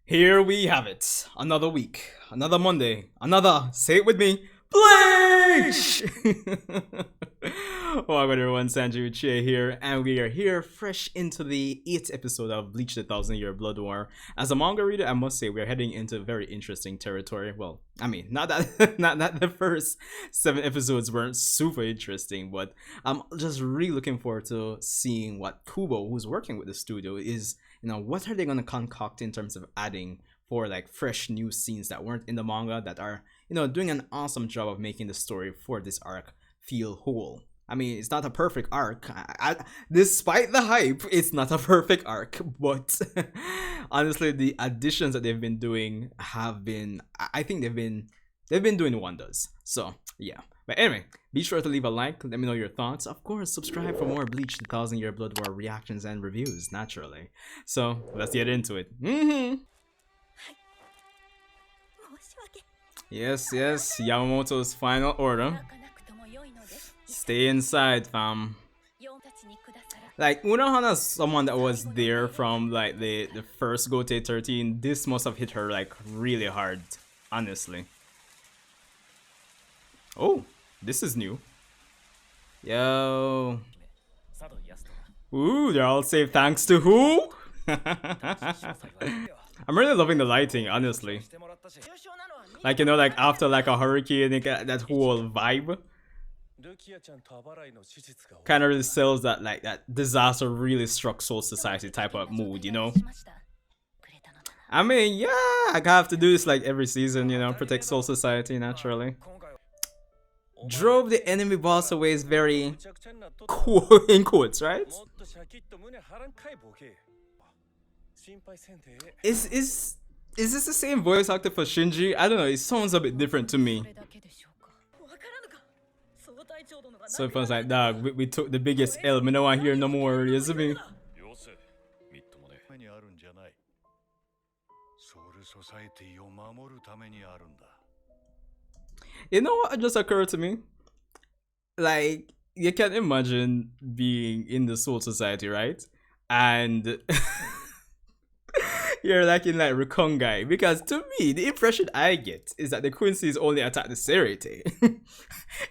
Here we have it. Another week, another Monday, another, say it with me, Bleach! Welcome everyone, Zangetsu here, and we are here fresh into the 8th episode of Bleach the Thousand Year Blood War. As a manga reader, I must say we're heading into very interesting territory. Well, I mean, not that the first 7 episodes weren't super interesting, but I'm just really looking forward to seeing what Kubo, who's working with the studio, is, what are they going to concoct in terms of adding for like fresh new scenes that weren't in the manga that are, doing an awesome job of making the story for this arc feel whole. I mean, it's not a perfect arc. Despite the hype, it's not a perfect arc. But honestly, the additions that they've been doing have been, I think they've been doing wonders. So yeah. But anyway, be sure to leave a like. Let me know your thoughts. Of course, subscribe for more Bleach the Thousand Year Blood War reactions and reviews. Naturally. So let's get into it. Yes, Yamamoto's final order. Stay inside, fam. Like, Unohana's someone that was there from like the first Gote 13. This must have hit her like really hard, honestly. Oh, this is new. Yo. Ooh, they're all safe thanks to who? I'm really loving the lighting, honestly. Like, like after like a hurricane, they get that whole vibe. Kind of really sells that like that disaster really struck Soul Society type of mood, I mean, yeah, I have to do this like every season, protect Soul Society naturally. Drove the enemy boss away is very cool in quotes, right? Is this the same voice actor for Shinji? I don't know, it sounds a bit different to me. So it was like, dog, we took the biggest L, me no want hear no more, isn't me? You know what just occurred to me? Like, you can imagine being in the Soul Society, right? And you're like in like Rukongai, because to me the impression I get is that the Quincy's only attack the Serite.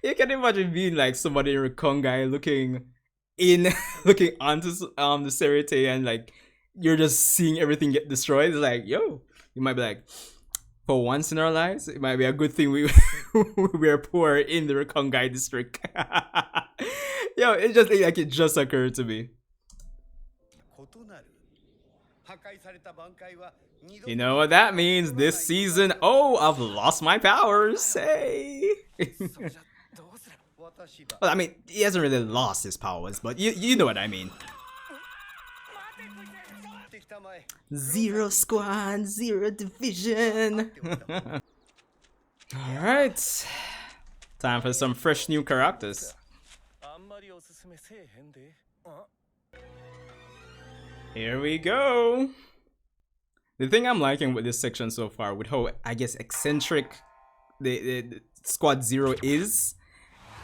You can imagine being like somebody in Rukongai looking onto the Serite and like you're just seeing everything get destroyed. It's like, yo, you might be like, for once in our lives, it might be a good thing we're poor in the Rukongai district. Yo, it just occurred to me. You know what that means this season? Oh, I've lost my powers. Hey. Well, I mean, he hasn't really lost his powers, but you know what I mean. Zero squad, zero division. Alright. Time for some fresh new characters. Here we go. The thing I'm liking with this section so far, with how, I guess, eccentric the Squad Zero is,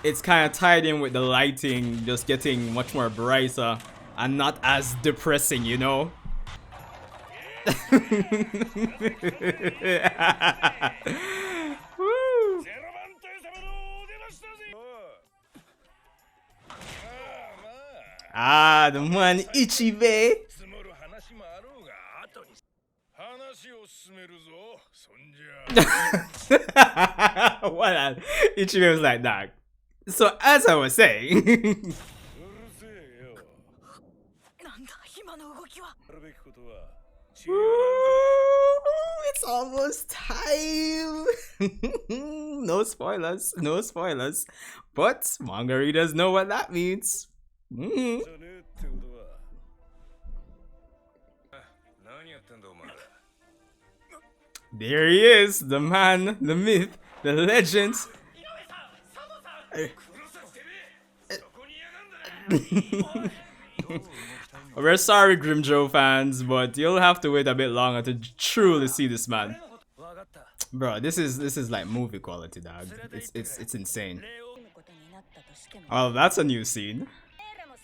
it's kind of tied in with the lighting just getting much more brighter and not as depressing, Woo! Ah, the man Ichigo. What? Ichigo was like, dog. So as I was saying, it's almost time. No spoilers, no spoilers. But manga readers know what that means. There he is, the man, the myth, the legend. We're sorry, Grimjo fans, but you'll have to wait a bit longer to truly see this man. Bro, this is like movie quality, dog. It's insane. Oh, that's a new scene.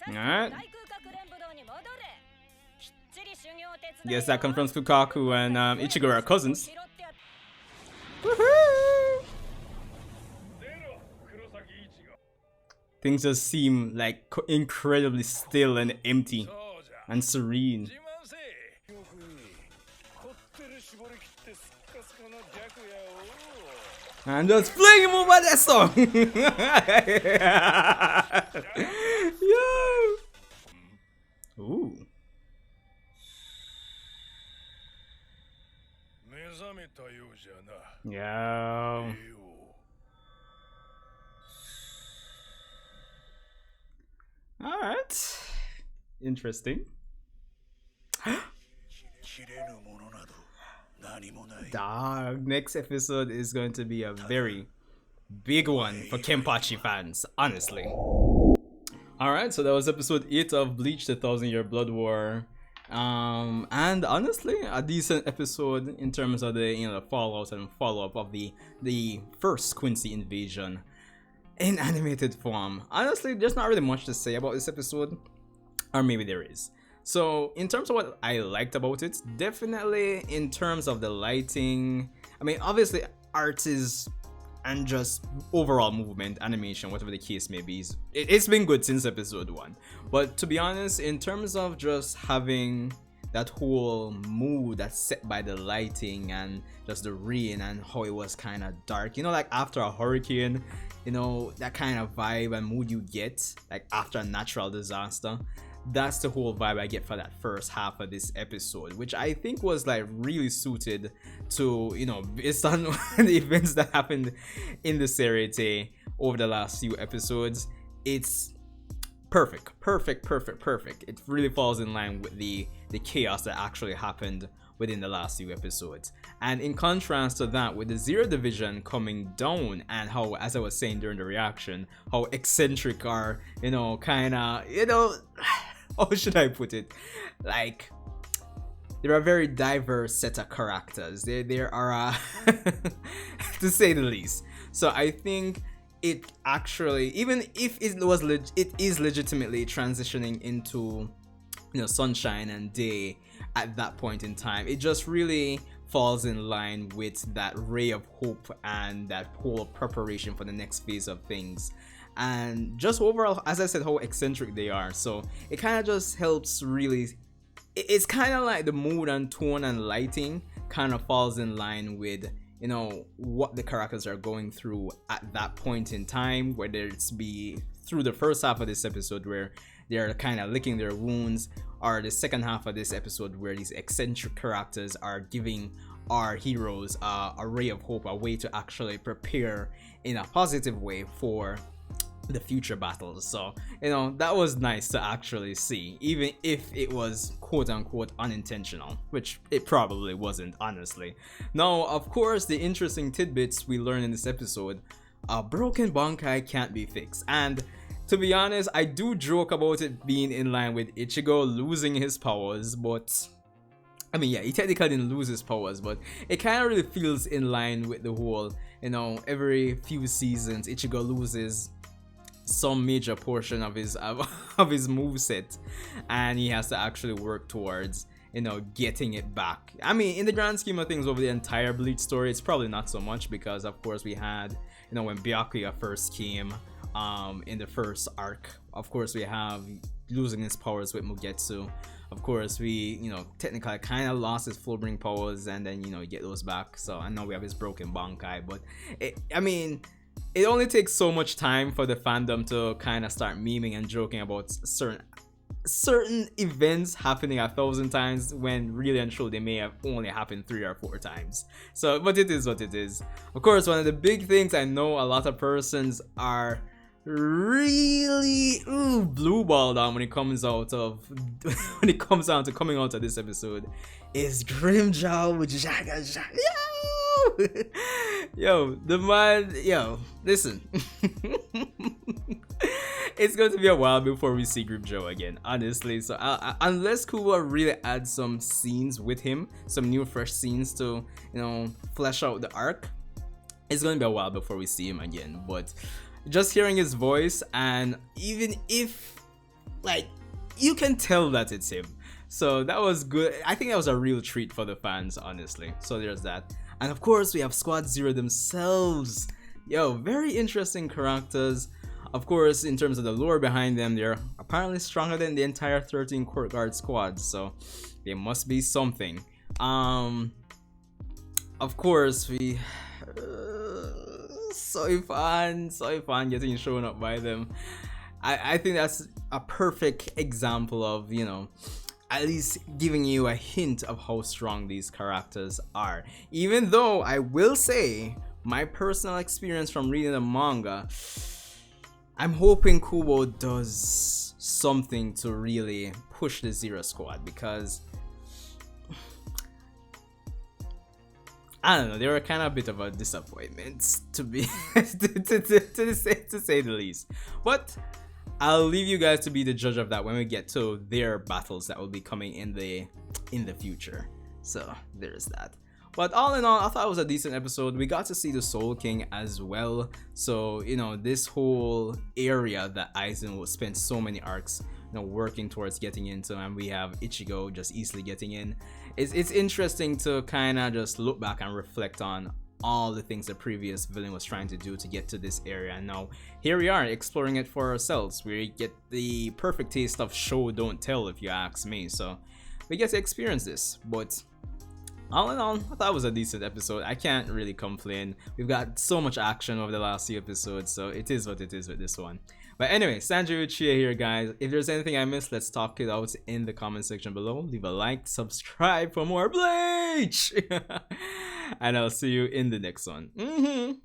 Alright. Yes, that confirms Fukaku and Ichigo are cousins. Woohoo! Things just seem like incredibly still and empty and serene. And just fling him over that song. Yo. Ooh. Yeah. All right. Interesting. Dog, next episode is going to be a very big one for Kenpachi fans, honestly. Alright, so that was episode 8 of Bleach the 1000-Year Blood War. And honestly, a decent episode in terms of the the fallout and follow-up of the first Quincy Invasion in animated form. Honestly, there's not really much to say about this episode, or maybe there is. So in terms of what I liked about it, definitely in terms of the lighting, I mean obviously art is, and just overall movement, animation, whatever the case may be, it's been good since episode 1. But to be honest, in terms of just having that whole mood that's set by the lighting and just the rain and how it was kind of dark, like after a hurricane, that kind of vibe and mood you get like after a natural disaster. That's the whole vibe I get for that first half of this episode, which I think was like really suited to, based on the events that happened in the series over the last few episodes. It's perfect. It really falls in line with the chaos that actually happened within the last few episodes. And in contrast to that, with the Zero Division coming down, and how, as I was saying during the reaction, how eccentric or how should I put it? Like, they're a very diverse set of characters. There are, to say the least. So I think it actually, even if it is legitimately transitioning into, sunshine and day at that point in time, it just really falls in line with that ray of hope and that whole preparation for the next phase of things. And just overall, as I said, how eccentric they are, so it kind of just helps really. It's kind of like the mood and tone and lighting kind of falls in line with what the characters are going through at that point in time, whether it's be through the first half of this episode where they're kind of licking their wounds, or the second half of this episode where these eccentric characters are giving our heroes a ray of hope, a way to actually prepare in a positive way for the future battles. So that was nice to actually see, even if it was quote unquote unintentional, which it probably wasn't, honestly. Now, of course, the interesting tidbits we learned in this episode: a broken Bankai can't be fixed. And to be honest, I do joke about it being in line with Ichigo losing his powers, but I mean, yeah, he technically didn't lose his powers, but it kind of really feels in line with the whole, every few seasons Ichigo loses some major portion of his moveset, and he has to actually work towards getting it back. I mean, in the grand scheme of things over the entire Bleach story, it's probably not so much, because of course we had when Byakuya first came in the first arc, of course we have losing his powers with Mugetsu. Of course we technically kind of lost his Fullbring powers, and then get those back. So I know we have his broken Bankai, but it only takes so much time for the fandom to kind of start memeing and joking about certain events happening 1,000 times, when really and truly they may have only happened 3 or 4 times. So, but it is what it is. Of course, one of the big things I know a lot of persons are really blue balled on when it comes out to coming out of this episode is Grimmjow with Jaga. Yo, the man, listen. It's going to be a while before we see Grimmjow again, honestly. So unless Kuwa really adds some scenes with him, some new fresh scenes to flesh out the arc, it's going to be a while before we see him again. But just hearing his voice, and even if you can tell that it's him, So that was good. I think that was a real treat for the fans, honestly. So there's that. And of course, we have Squad Zero themselves. Yo, very interesting characters. Of course, in terms of the lore behind them, they're apparently stronger than the entire 13 Court Guard squad, so they must be something. Of course, we so fun getting shown up by them. I think that's a perfect example of, you know, at least giving you a hint of how strong these characters are. Even though I will say, my personal experience from reading the manga, I'm hoping Kubo does something to really push the Zero Squad, because I don't know, they were kind of a bit of a disappointment to be to say the least. But I'll leave you guys to be the judge of that when we get to their battles that will be coming in the future. So there's that. But all in all, I thought it was a decent episode. We got to see the Soul King as well. So, you know, this whole area that Aizen will spend so many arcs, you know, working towards getting into, and we have Ichigo just easily getting in. It's interesting to kind of just look back and reflect on all the things the previous villain was trying to do to get to this area. And now here we are exploring it for ourselves. We get the perfect taste of show don't tell, if you ask me. So we get to experience this. But all in all, I thought it was a decent episode. I can't really complain. We've got so much action over the last few episodes, so it is what it is with this one. But anyway, Sanjay Uchiha here, guys. If there's anything I missed, let's talk it out in the comment section below. Leave a like, subscribe for more Bleach! And I'll see you in the next one.